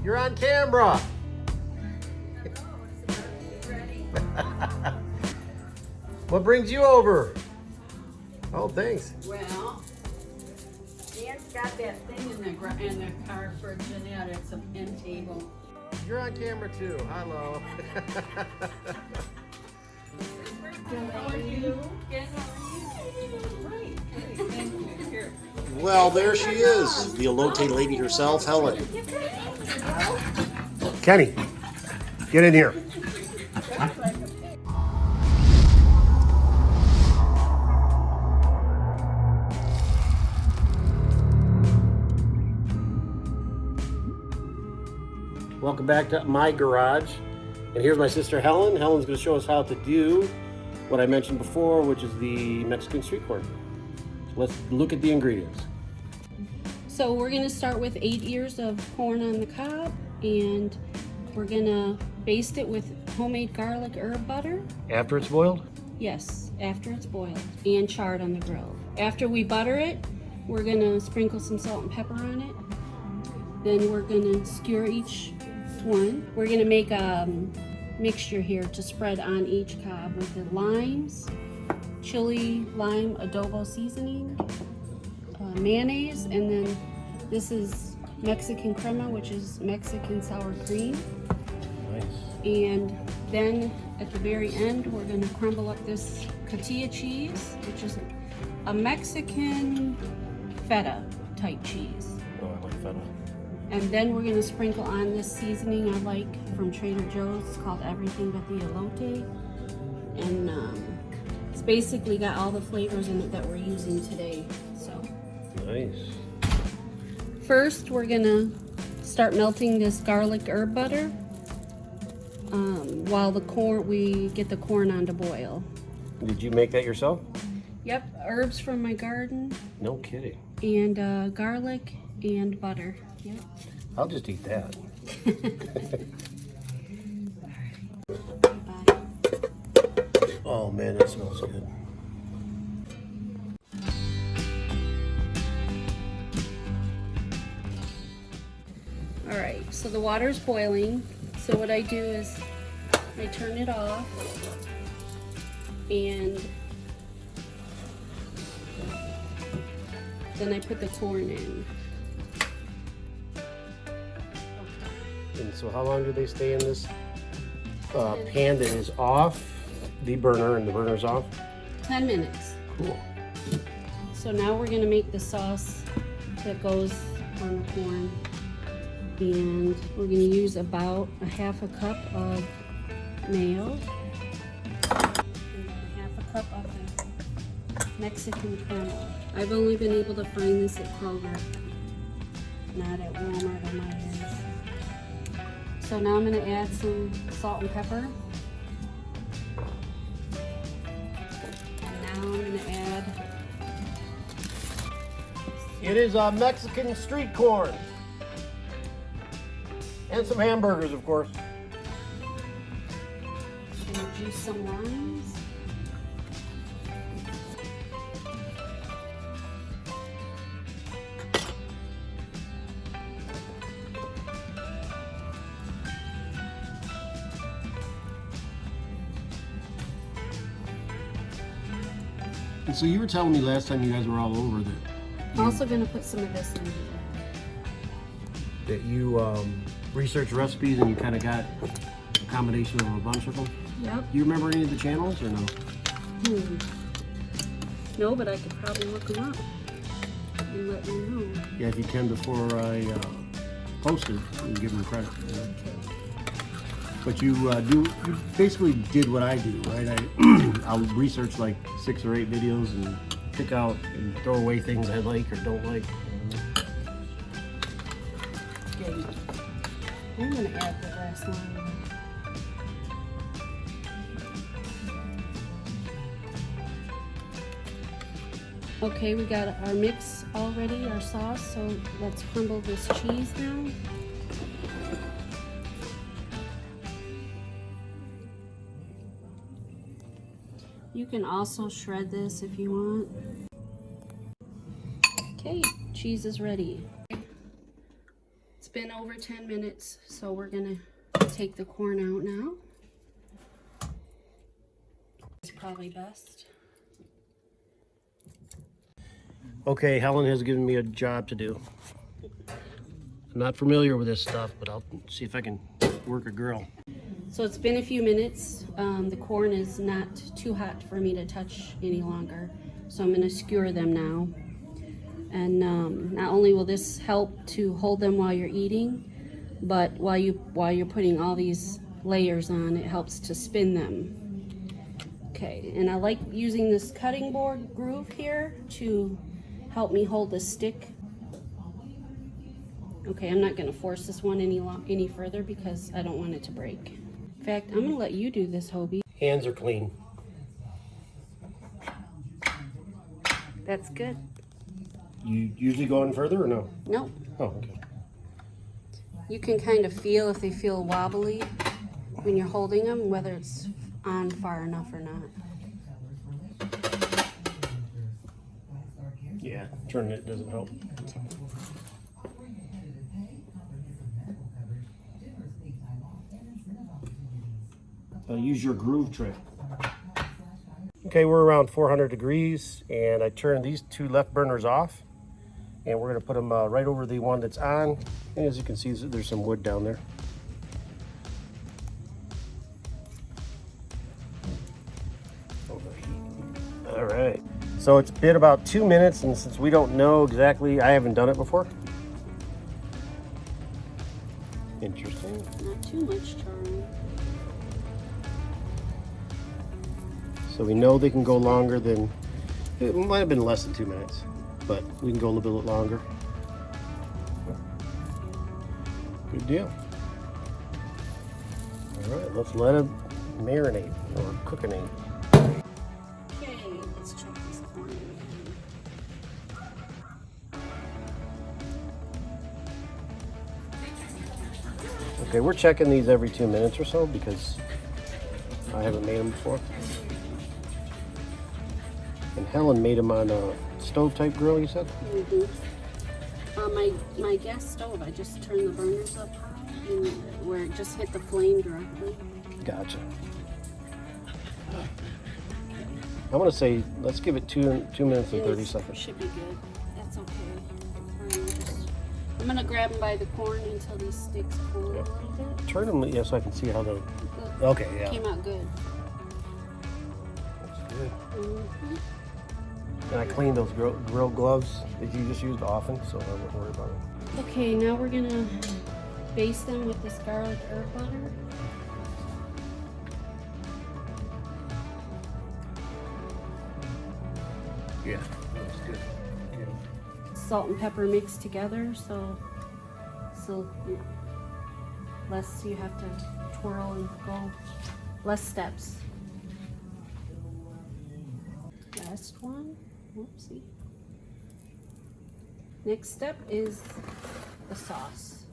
You're on camera. What brings you over? Oh, thanks. Well, Dan's got that thing in the car for Jeanette. It's an end table. You're on camera too. Hello. How are you? Good, how are you? Great, thank you. Here. Well, there she is, the Elote lady herself, Helen. Kenny, get in here. Welcome back to my garage. And here's my sister Helen. Helen's going to show us how to do what I mentioned before, which is the Mexican street corn. So let's look at the ingredients. So we're gonna start with 8 ears of corn on the cob, and we're gonna baste it with homemade garlic herb butter. After it's boiled? Yes, after it's boiled and charred on the grill. After we butter it, we're gonna sprinkle some salt and pepper on it. Then we're gonna skewer each one. We're gonna make a mixture here to spread on each cob with the limes, chili, lime, adobo seasoning, mayonnaise, and then this is Mexican crema, which is Mexican sour cream. Nice. And then at the very end, we're gonna crumble up this cotija cheese, which is a Mexican feta type cheese. Oh, I like feta. And then we're gonna sprinkle on this seasoning I like from Trader Joe's. It's called Everything But the Elote. And it's basically got all the flavors in it that we're using today, so. Nice. First, we're gonna start melting this garlic herb butter while we get the corn on to boil. Did you make that yourself? Yep, herbs from my garden No kidding. and garlic and butter. Yep. I'll just eat that. Bye. Oh man, that smells good. All right, so the water's boiling. So what I do is I turn it off and then I put the corn in. And so how long do they stay in this pan that is off the burner and the burner's off? 10 minutes. Cool. So now we're gonna make the sauce that goes on the corn. And we're gonna use about a half a cup of mayo. And then a half a cup of the Mexican crema. I've only been able to find this at Kroger, not at Walmart or Myers. So now I'm gonna add some salt and pepper. And now I'm gonna add It is Mexican street corn. And some hamburgers, of course. juice some limes. And so you were telling me last time you guys were all over that I'm also going to put some of this in here. that you researched recipes and you kind of got a combination of a bunch of them. Yep. Do you remember any of the channels or no? No, but I could probably look them up and let you know. Yeah, if you can before I post it, and give them credit. Yeah. But you basically did what I do, right? I'll research like 6 or 8 videos and pick out and throw away things I like or don't like. Okay. I'm going to add the last line. Okay, we got our mix already, our sauce, so let's crumble this cheese now. You can also shred this if you want. Okay, cheese is ready. It's been over 10 minutes, so we're gonna take the corn out now. It's probably best. Okay, Helen has given me a job to do. I'm not familiar with this stuff, but I'll see if I can work a grill. So it's been a few minutes. The corn is not too hot for me to touch any longer. So I'm gonna skewer them now. And not only will this help to hold them while you're eating, but while you're putting all these layers on, it helps to spin them. Okay, and I like using this cutting board groove here to help me hold the stick. Okay, I'm not gonna force this one any further because I don't want it to break. In fact, I'm gonna let you do this, Hobie. Hands are clean. That's good. You usually go in further or no? Nope. Oh, okay. You can kind of feel if they feel wobbly when you're holding them, whether it's on far enough or not. Yeah, turning it doesn't help. Use your groove trick. Okay, we're around 400 degrees, and I turned these two left burners off, and we're going to put them right over the one that's on. And as you can see, there's some wood down there. All right, so it's been about 2 minutes, and since we don't know exactly, I haven't done it before. Interesting. Not too much charring. So we know they can go longer than, it might have been less than 2 minutes, but we can go a little bit longer. Good deal. All right, let's let it marinate or cookinate. Okay, let's check this corn again. Okay, we're checking these every 2 minutes or so because I haven't made them before. And Helen made them on a stove type grill, you said? Mm-hmm. My gas stove, I just turned the burners up high and where it just hit the flame directly. Gotcha. I want to say, let's give it 2 minutes and 30 seconds. Should be good. That's okay. I'm gonna grab them by the corn until these sticks cool a little bit. Turn them, yeah, so I can see how they. Look, Okay, yeah. came out good. That's good. Mm-hmm. And I cleaned those grill gloves that you just used often, so I won't worry about it. Okay, now we're gonna baste them with this garlic herb butter. Yeah, that's good. Okay. Salt and pepper mixed together, so less you have to twirl and go, less steps. Last one. Whoopsie. Next step is the sauce.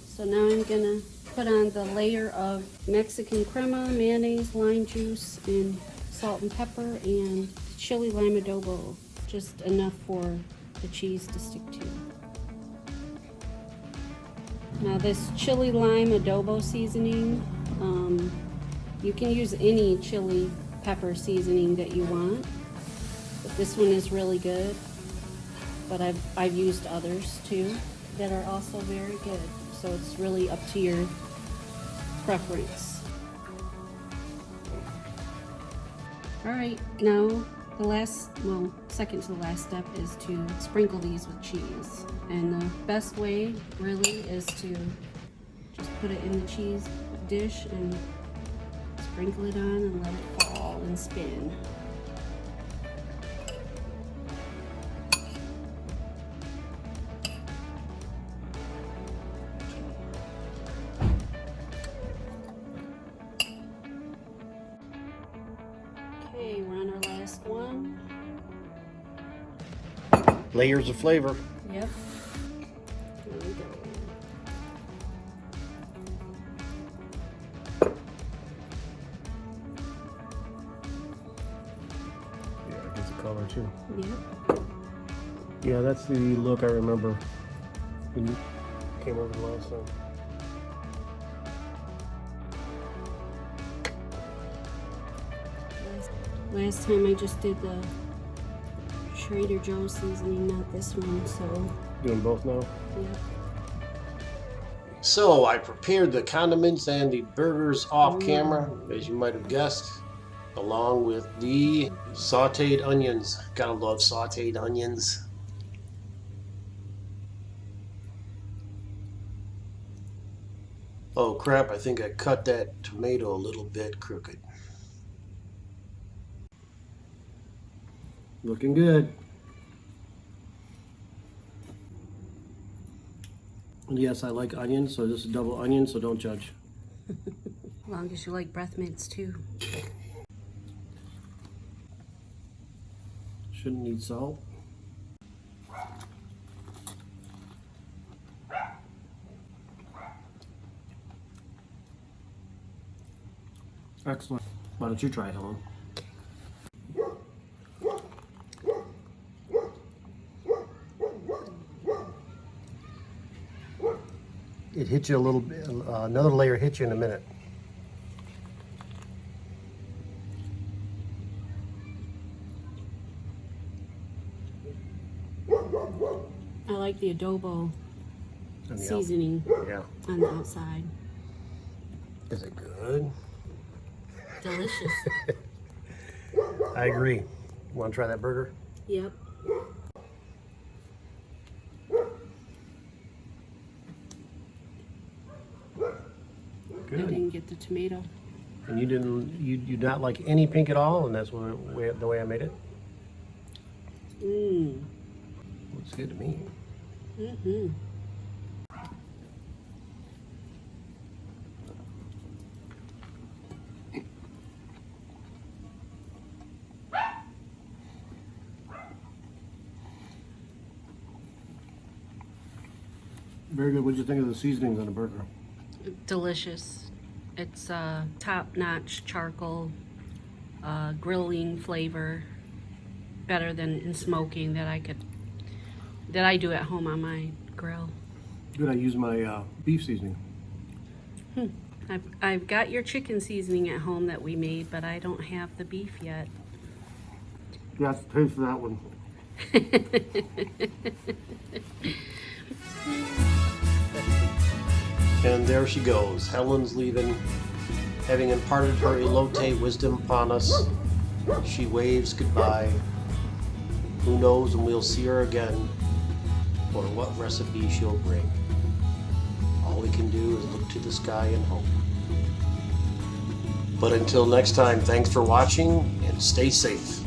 So now I'm gonna put on the layer of Mexican crema, mayonnaise, lime juice, and salt and pepper, and chili lime adobo. Just enough for the cheese to stick to. Now this chili lime adobo seasoning, you can use any chili pepper seasoning that you want. But this one is really good, but I've used others too that are also very good. So it's really up to your preference. All right, now the last, well, second to the last step is to sprinkle these with cheese. And the best way really is to just put it in the cheese dish and sprinkle it on and let it fall and spin. Okay, we're on our last one. Layers of flavor. Yep. There we go. Yeah, it gives a color too. Yep. Yeah, that's the look I remember. came over the last time. Last time I just did the Trader Joe's seasoning, not this one, so Doing both now? yeah. So I prepared the condiments and the burgers off camera, as you might have guessed, along with the sauteed onions. Gotta love sauteed onions. Oh crap, I think I cut that tomato a little bit crooked. Looking good. And yes, I like onions, so this is double onion, so don't judge. As long as you like breath mints too. Shouldn't need salt. Excellent. Why don't you try it, Helen? It hits you a little bit, another layer hits you in a minute. I like the adobo And the seasoning Yeah. on the outside. Is it good? Delicious. I agree. Want to try that burger? Yep. I Good. didn't get the tomato. And you not like any pink at all, and that's the way I made it? Mmm. Looks good to me. Mm-hmm. Very good. What did you think of the seasonings on the burger? Delicious. It's top-notch charcoal, grilling flavor, better than in smoking that I do at home on my grill. Good. I use my beef seasoning. I've got your chicken seasoning at home that we made, but I don't have the beef yet. Yes, taste for that one. And there she goes. Helen's leaving, having imparted her elote wisdom upon us. She waves goodbye. Who knows when we'll see her again, or what recipe she'll bring. All we can do is look to the sky and hope. But until next time, thanks for watching and stay safe.